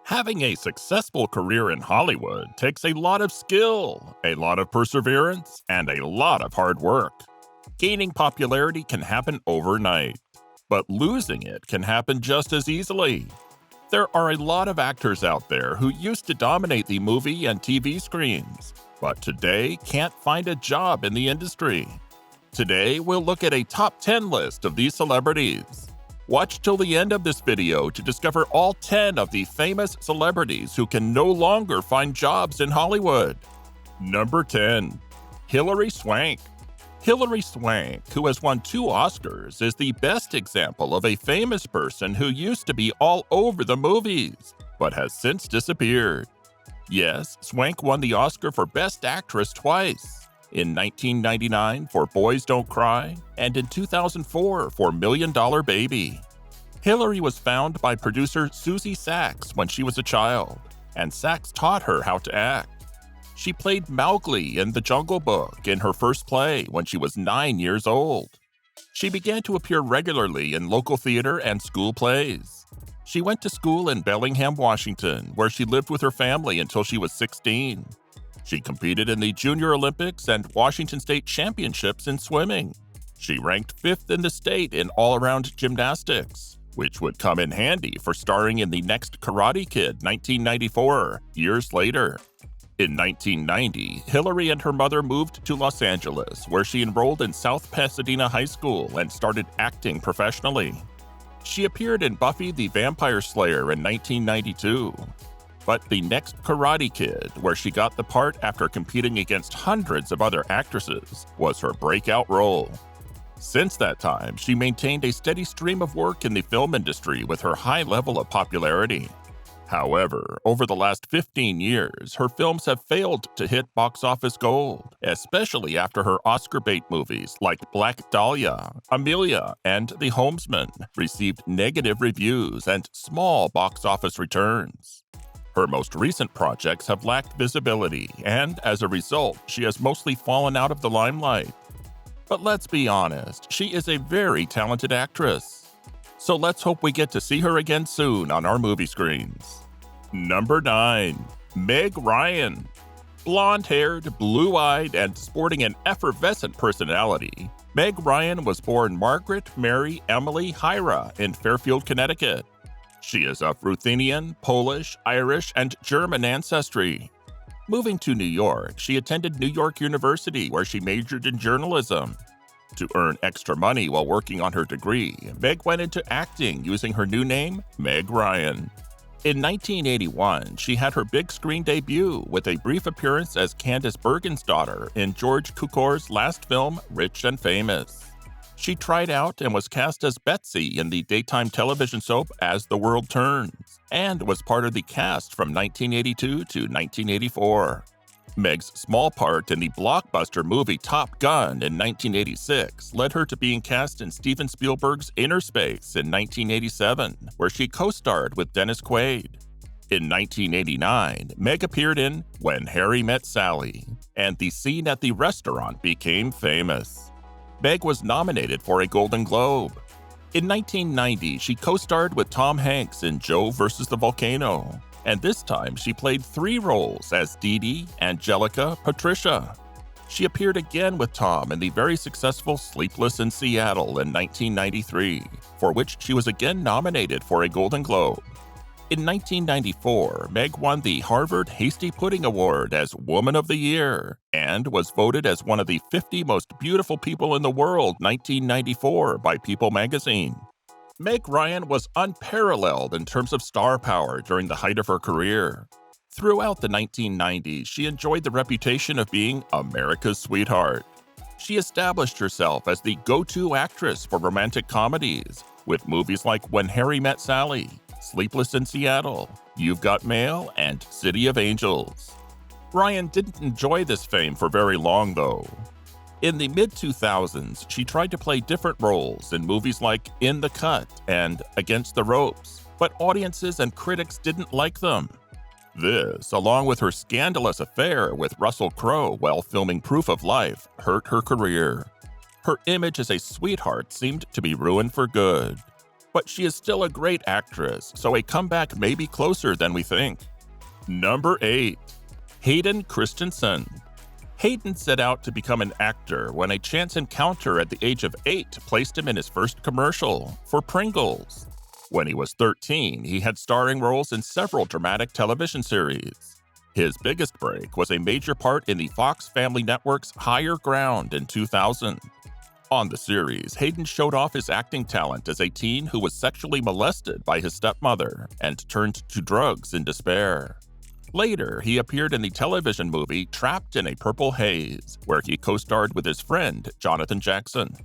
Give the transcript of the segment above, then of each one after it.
Having a successful career in Hollywood takes a lot of skill, a lot of perseverance, and a lot of hard work. Gaining popularity can happen overnight, but losing it can happen just as easily. There are a lot of actors out there who used to dominate the movie and TV screens, but today can't find a job in the industry. Today, we'll look at a top 10 list of these celebrities. Watch till the end of this video to discover all 10 of the famous celebrities who can no longer find jobs in Hollywood. Number 10. Hilary Swank. Hilary Swank, who has won 2 Oscars, is the best example of a famous person who used to be all over the movies, but has since disappeared. Yes, Swank won the Oscar for Best Actress twice. In 1999 for Boys Don't Cry, and in 2004 for $1 Million Baby. Hilary was found by producer Susie Sachs when she was a child, and Sachs taught her how to act. She played Mowgli in The Jungle Book in her first play when she was 9 years old. She began to appear regularly in local theater and school plays. She went to school in Bellingham, Washington, where she lived with her family until she was 16. She competed in the Junior Olympics and Washington State Championships in swimming. She ranked 5th in the state in all-around gymnastics, which would come in handy for starring in the next Karate Kid 1994, years later. In 1990, Hilary and her mother moved to Los Angeles, where she enrolled in South Pasadena High School and started acting professionally. She appeared in Buffy the Vampire Slayer in 1992. But the next Karate Kid, where she got the part after competing against hundreds of other actresses, was her breakout role. Since that time, she maintained a steady stream of work in the film industry with her high level of popularity. However, over the last 15 years, her films have failed to hit box office gold, especially after her Oscar bait movies like Black Dahlia, Amelia, and The Homesman received negative reviews and small box office returns. Her most recent projects have lacked visibility, and as a result, she has mostly fallen out of the limelight. But let's be honest, she is a very talented actress. So let's hope we get to see her again soon on our movie screens. Number 9. Meg Ryan. Blonde-haired, blue-eyed, and sporting an effervescent personality, Meg Ryan was born Margaret Mary Emily Hyra in Fairfield, Connecticut. She is of Ruthenian, Polish, Irish, and German ancestry. Moving to New York, she attended New York University, where she majored in journalism. To earn extra money while working on her degree, Meg went into acting using her new name, Meg Ryan. In 1981, she had her big screen debut with a brief appearance as Candice Bergen's daughter in George Cukor's last film, Rich and Famous. She tried out and was cast as Betsy in the daytime television soap As the World Turns, and was part of the cast from 1982 to 1984. Meg's small part in the blockbuster movie Top Gun in 1986 led her to being cast in Steven Spielberg's Inner Space in 1987, where she co-starred with Dennis Quaid. In 1989, Meg appeared in When Harry Met Sally, and the scene at the restaurant became famous. Meg was nominated for a Golden Globe. In 1990, she co-starred with Tom Hanks in Joe vs. the Volcano, and this time she played 3 roles as Dee Dee, Angelica, Patricia. She appeared again with Tom in the very successful Sleepless in Seattle in 1993, for which she was again nominated for a Golden Globe. In 1994, Meg won the Harvard Hasty Pudding Award as Woman of the Year and was voted as one of the 50 most beautiful people in the world 1994 by People magazine. Meg Ryan was unparalleled in terms of star power during the height of her career. Throughout the 1990s, she enjoyed the reputation of being America's sweetheart. She established herself as the go-to actress for romantic comedies, with movies like When Harry Met Sally, Sleepless in Seattle, You've Got Mail, and City of Angels. Ryan didn't enjoy this fame for very long, though. In the mid-2000s, she tried to play different roles in movies like In the Cut and Against the Ropes, but audiences and critics didn't like them. This, along with her scandalous affair with Russell Crowe while filming Proof of Life, hurt her career. Her image as a sweetheart seemed to be ruined for good. But she is still a great actress, so a comeback may be closer than we think. Number 8. Hayden Christensen. Hayden set out to become an actor when a chance encounter at the age of 8 placed him in his first commercial for Pringles. When he was 13, he had starring roles in several dramatic television series. His biggest break was a major part in the Fox Family Network's Higher Ground in 2000. On the series, Hayden showed off his acting talent as a teen who was sexually molested by his stepmother and turned to drugs in despair. Later, he appeared in the television movie Trapped in a Purple Haze, where he co-starred with his friend Jonathan Jackson.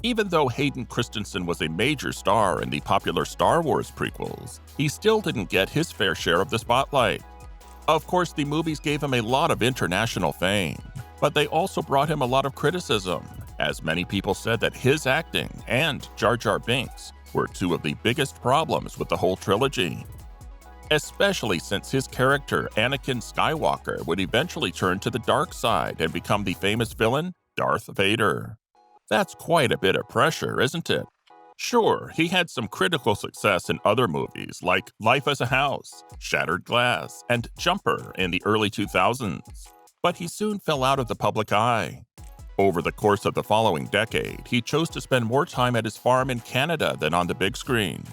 Even though Hayden Christensen was a major star in the popular Star Wars prequels, he still didn't get his fair share of the spotlight. Of course, the movies gave him a lot of international fame, but they also brought him a lot of criticism, as many people said that his acting and Jar Jar Binks were two of the biggest problems with the whole trilogy. Especially since his character Anakin Skywalker would eventually turn to the dark side and become the famous villain Darth Vader. That's quite a bit of pressure, isn't it? Sure, he had some critical success in other movies like Life as a House, Shattered Glass, and Jumper in the early 2000s, but he soon fell out of the public eye. Over the course of the following decade, he chose to spend more time at his farm in Canada than on the big screen.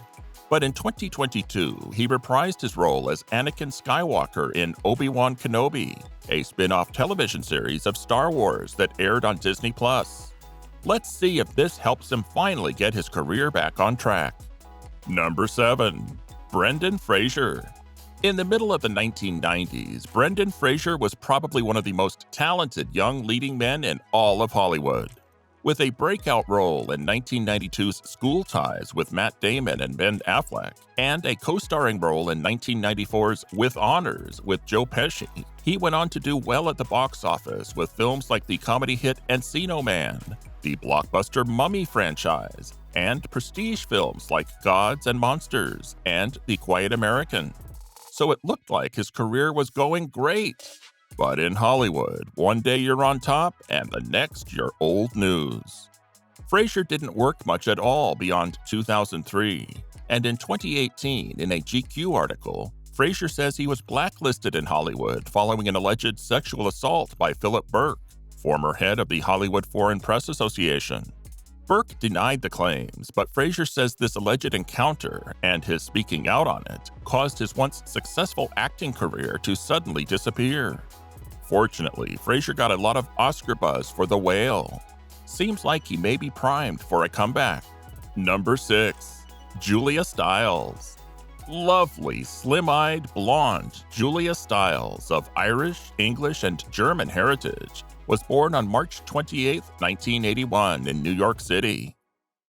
But in 2022, he reprised his role as Anakin Skywalker in Obi-Wan Kenobi, a spin-off television series of Star Wars that aired on Disney+. Let's see if this helps him finally get his career back on track. Number 7. Brendan Fraser. In the middle of the 1990s, Brendan Fraser was probably one of the most talented young leading men in all of Hollywood. With a breakout role in 1992's School Ties with Matt Damon and Ben Affleck, and a co-starring role in 1994's With Honors with Joe Pesci, he went on to do well at the box office with films like the comedy hit Encino Man, the blockbuster Mummy franchise, and prestige films like Gods and Monsters and The Quiet American. So it looked like his career was going great. But in Hollywood, one day you're on top and the next you're old news. Fraser didn't work much at all beyond 2003, and in 2018, in a GQ article, Fraser says he was blacklisted in Hollywood following an alleged sexual assault by Philip Burke, former head of the Hollywood Foreign Press Association. Burke denied the claims, but Fraser says this alleged encounter and his speaking out on it caused his once successful acting career to suddenly disappear. Fortunately, Fraser got a lot of Oscar buzz for The Whale. Seems like he may be primed for a comeback. Number 6. Julia Stiles. Lovely, slim-eyed, blonde Julia Stiles of Irish, English, and German heritage was born on March 28, 1981 in New York City.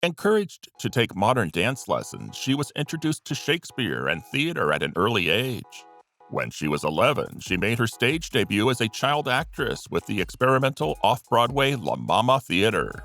Encouraged to take modern dance lessons, she was introduced to Shakespeare and theater at an early age. When she was 11, she made her stage debut as a child actress with the experimental off-Broadway La Mama Theater.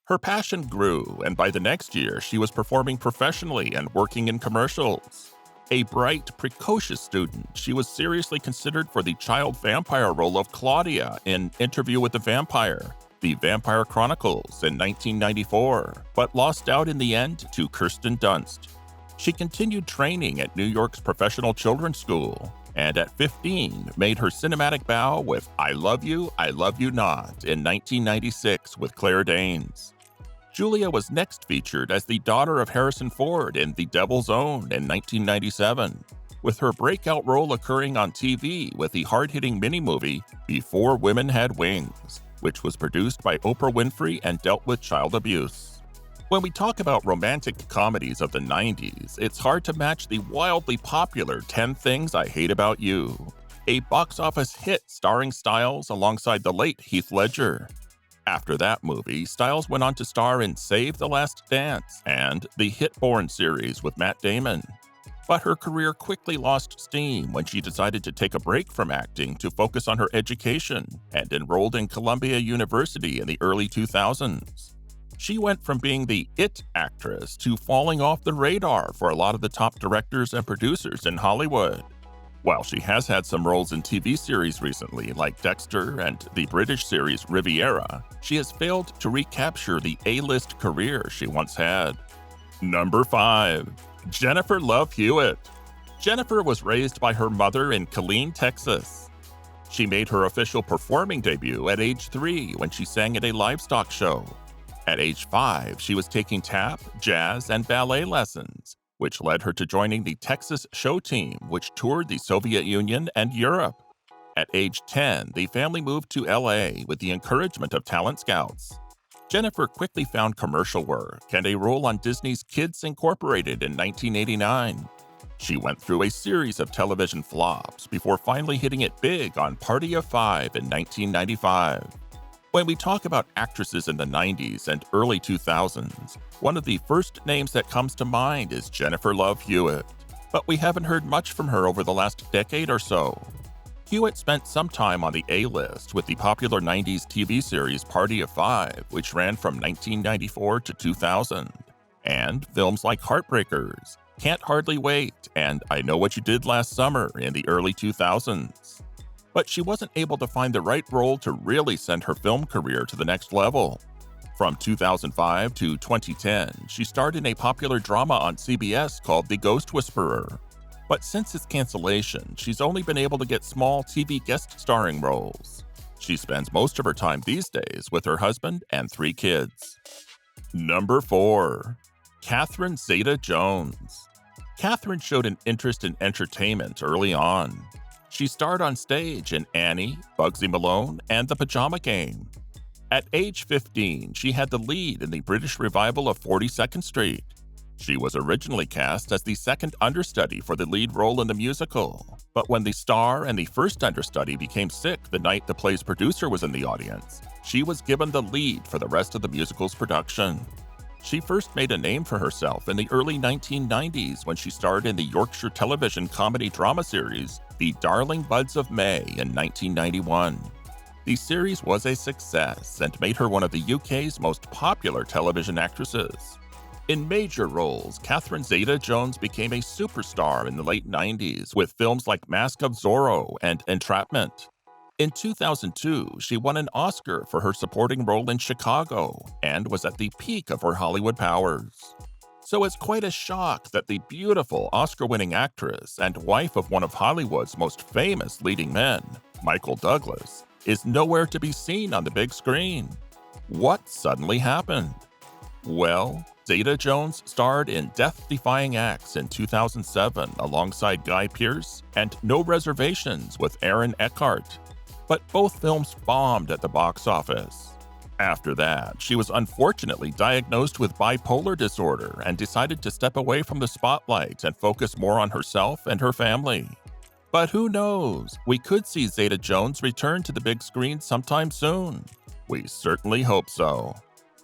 Her passion grew, and by the next year, she was performing professionally and working in commercials. A bright, precocious student, she was seriously considered for the child vampire role of Claudia in Interview with the Vampire, The Vampire Chronicles in 1994, but lost out in the end to Kirsten Dunst. She continued training at New York's Professional Children's School, and at 15 made her cinematic bow with I Love You Not in 1996 with Claire Danes. Julia was next featured as the daughter of Harrison Ford in The Devil's Own in 1997, with her breakout role occurring on TV with the hard-hitting mini-movie Before Women Had Wings, which was produced by Oprah Winfrey and dealt with child abuse. When we talk about romantic comedies of the 90s, it's hard to match the wildly popular 10 Things I Hate About You, a box office hit starring Stiles alongside the late Heath Ledger. After that movie, Stiles went on to star in Save the Last Dance and the hit Bourne series with Matt Damon. But her career quickly lost steam when she decided to take a break from acting to focus on her education and enrolled in Columbia University in the early 2000s. She went from being the it actress to falling off the radar for a lot of the top directors and producers in Hollywood. While she has had some roles in TV series recently like Dexter and the British series Riviera, she has failed to recapture the A-list career she once had. Number 5. Jennifer Love Hewitt. Jennifer was raised by her mother in Killeen, Texas. She made her official performing debut at age 3 when she sang at a livestock show. At age 5, she was taking tap, jazz, and ballet lessons, which led her to joining the Texas Show Team, which toured the Soviet Union and Europe. At age 10, the family moved to LA with the encouragement of talent scouts. Jennifer quickly found commercial work and a role on Disney's Kids Incorporated in 1989. She went through a series of television flops before finally hitting it big on Party of Five in 1995. When we talk about actresses in the 90s and early 2000s, one of the first names that comes to mind is Jennifer Love Hewitt, but we haven't heard much from her over the last decade or so. Hewitt spent some time on the A-list with the popular 90s TV series Party of Five, which ran from 1994 to 2000, and films like Heartbreakers, Can't Hardly Wait, and I Know What You Did Last Summer in the early 2000s. But she wasn't able to find the right role to really send her film career to the next level. From 2005 to 2010, she starred in a popular drama on CBS called The Ghost Whisperer. But since its cancellation, she's only been able to get small TV guest starring roles. She spends most of her time these days with her husband and 3 kids. Number 4. Katherine Zeta-Jones. Katherine showed an interest in entertainment early on. She starred on stage in Annie, Bugsy Malone, and The Pajama Game. At age 15, she had the lead in the British revival of 42nd Street. She was originally cast as the second understudy for the lead role in the musical, but when the star and the first understudy became sick the night the play's producer was in the audience, she was given the lead for the rest of the musical's production. She first made a name for herself in the early 1990s when she starred in the Yorkshire television comedy drama series The Darling Buds of May in 1991. The series was a success and made her one of the UK's most popular television actresses. In major roles, Katherine Zeta-Jones became a superstar in the late 90s with films like Mask of Zorro and Entrapment. In 2002, she won an Oscar for her supporting role in Chicago and was at the peak of her Hollywood powers. So it's quite a shock that the beautiful Oscar-winning actress and wife of one of Hollywood's most famous leading men, Michael Douglas, is nowhere to be seen on the big screen. What suddenly happened? Well, Zeta-Jones starred in Death-Defying Acts in 2007 alongside Guy Pearce and No Reservations with Aaron Eckhart. But both films bombed at the box office. After that, she was unfortunately diagnosed with bipolar disorder and decided to step away from the spotlight and focus more on herself and her family. But who knows? We could see Zeta-Jones return to the big screen sometime soon. We certainly hope so.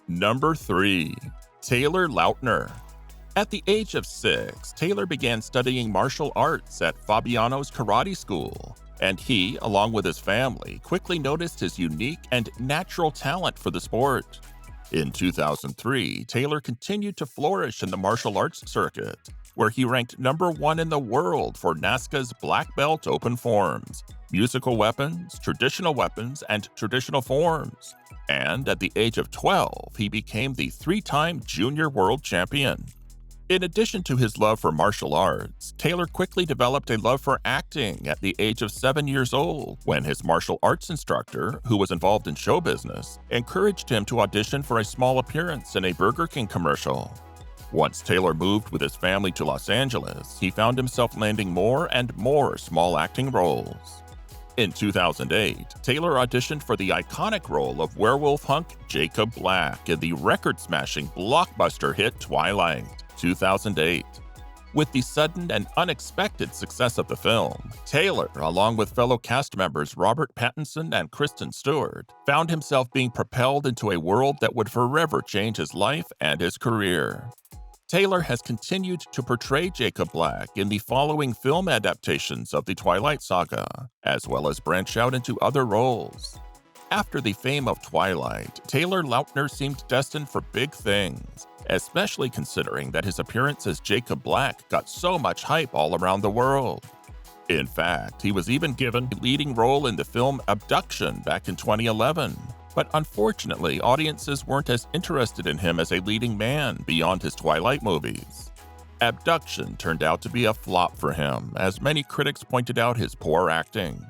Number 3. Taylor Lautner. At the age of 6, Taylor began studying martial arts at Fabiano's Karate School, and he, along with his family, quickly noticed his unique and natural talent for the sport. In 2003, Taylor continued to flourish in the martial arts circuit, where he ranked number 1 in the world for NASCA's Black Belt Open Forms, musical weapons, and traditional forms. And at the age of 12, he became the 3-time junior world champion. In addition to his love for martial arts, Taylor quickly developed a love for acting at the age of 7 years old when his martial arts instructor, who was involved in show business, encouraged him to audition for a small appearance in a Burger King commercial. Once Taylor moved with his family to Los Angeles, he found himself landing more and more small acting roles. In 2008, Taylor auditioned for the iconic role of werewolf hunk Jacob Black in the record-smashing blockbuster hit Twilight, 2008. With the sudden and unexpected success of the film, Taylor, along with fellow cast members Robert Pattinson and Kristen Stewart, found himself being propelled into a world that would forever change his life and his career. Taylor has continued to portray Jacob Black in the following film adaptations of the Twilight saga, as well as branch out into other roles. After the fame of Twilight, Taylor Lautner seemed destined for big things, especially considering that his appearance as Jacob Black got so much hype all around the world. In fact, he was even given a leading role in the film Abduction back in 2011. But unfortunately, audiences weren't as interested in him as a leading man beyond his Twilight movies. Abduction turned out to be a flop for him, as many critics pointed out his poor acting.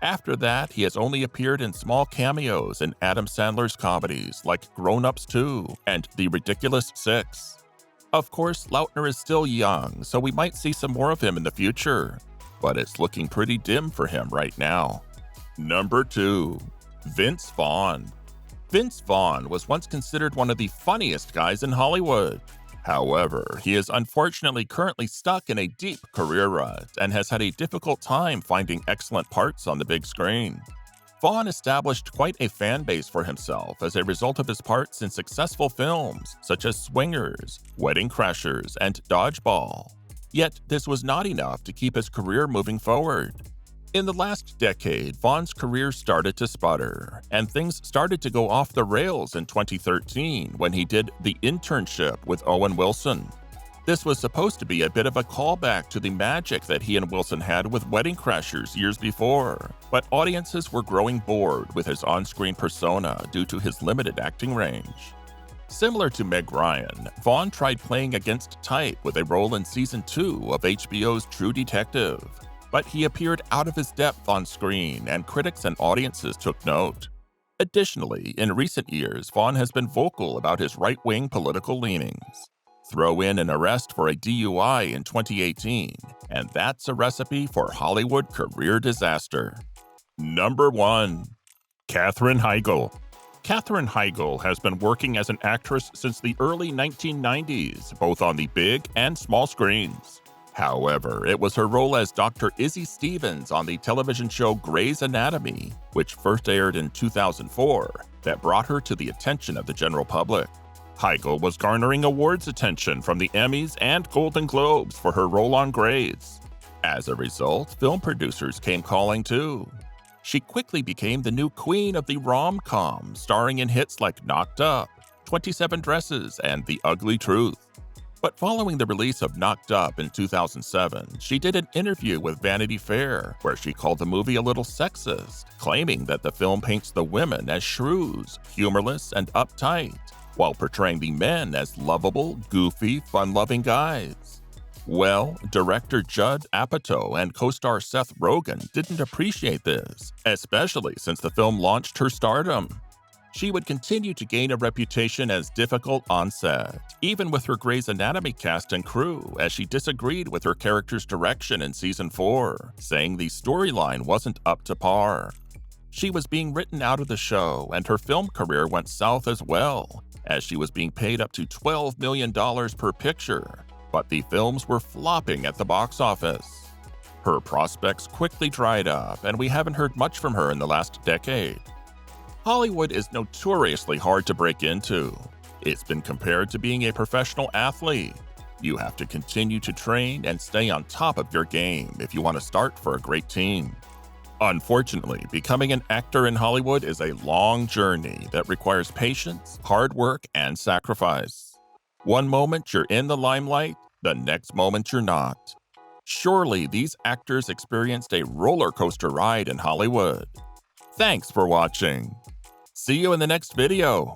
After that, he has only appeared in small cameos in Adam Sandler's comedies like Grown Ups 2 and The Ridiculous Six. Of course, Lautner is still young, so we might see some more of him in the future, but it's looking pretty dim for him right now. Number 2. Vince Vaughn. Vince Vaughn was once considered one of the funniest guys in Hollywood. However, he is unfortunately currently stuck in a deep career rut and has had a difficult time finding excellent parts on the big screen. Vaughn established quite a fan base for himself as a result of his parts in successful films such as Swingers, Wedding Crashers, and Dodgeball. Yet, this was not enough to keep his career moving forward. In the last decade, Vaughn's career started to sputter, and things started to go off the rails in 2013 when he did The Internship with Owen Wilson. This was supposed to be a bit of a callback to the magic that he and Wilson had with Wedding Crashers years before, but audiences were growing bored with his on-screen persona due to his limited acting range. Similar to Meg Ryan, Vaughn tried playing against type with a role in Season 2 of HBO's True Detective, but he appeared out of his depth on screen, and critics and audiences took note. Additionally, in recent years, Vaughn has been vocal about his right-wing political leanings. Throw in an arrest for a DUI in 2018, and that's a recipe for Hollywood career disaster. Number 1. Katherine Heigl. Katherine Heigl has been working as an actress since the early 1990s, both on the big and small screens. However, it was her role as Dr. Izzy Stevens on the television show Grey's Anatomy, which first aired in 2004, that brought her to the attention of the general public. Heigl was garnering awards attention from the Emmys and Golden Globes for her role on Grey's. As a result, film producers came calling too. She quickly became the new queen of the rom-com, starring in hits like Knocked Up, 27 Dresses, and The Ugly Truth. But following the release of Knocked Up in 2007, she did an interview with Vanity Fair where she called the movie a little sexist, claiming that the film paints the women as shrews, humorless, and uptight, while portraying the men as lovable, goofy, fun-loving guys. Well, director Judd Apatow and co-star Seth Rogen didn't appreciate this, especially since the film launched her stardom. She would continue to gain a reputation as difficult on set, even with her Grey's Anatomy cast and crew, as she disagreed with her character's direction in Season 4, saying the storyline wasn't up to par. She was being written out of the show, and her film career went south as well, as she was being paid up to $12 million per picture, but the films were flopping at the box office. Her prospects quickly dried up, and we haven't heard much from her in the last decade. Hollywood is notoriously hard to break into. It's been compared to being a professional athlete. You have to continue to train and stay on top of your game if you want to start for a great team. Unfortunately, becoming an actor in Hollywood is a long journey that requires patience, hard work, and sacrifice. One moment you're in the limelight, the next moment you're not. Surely these actors experienced a roller coaster ride in Hollywood. Thanks for watching. See you in the next video.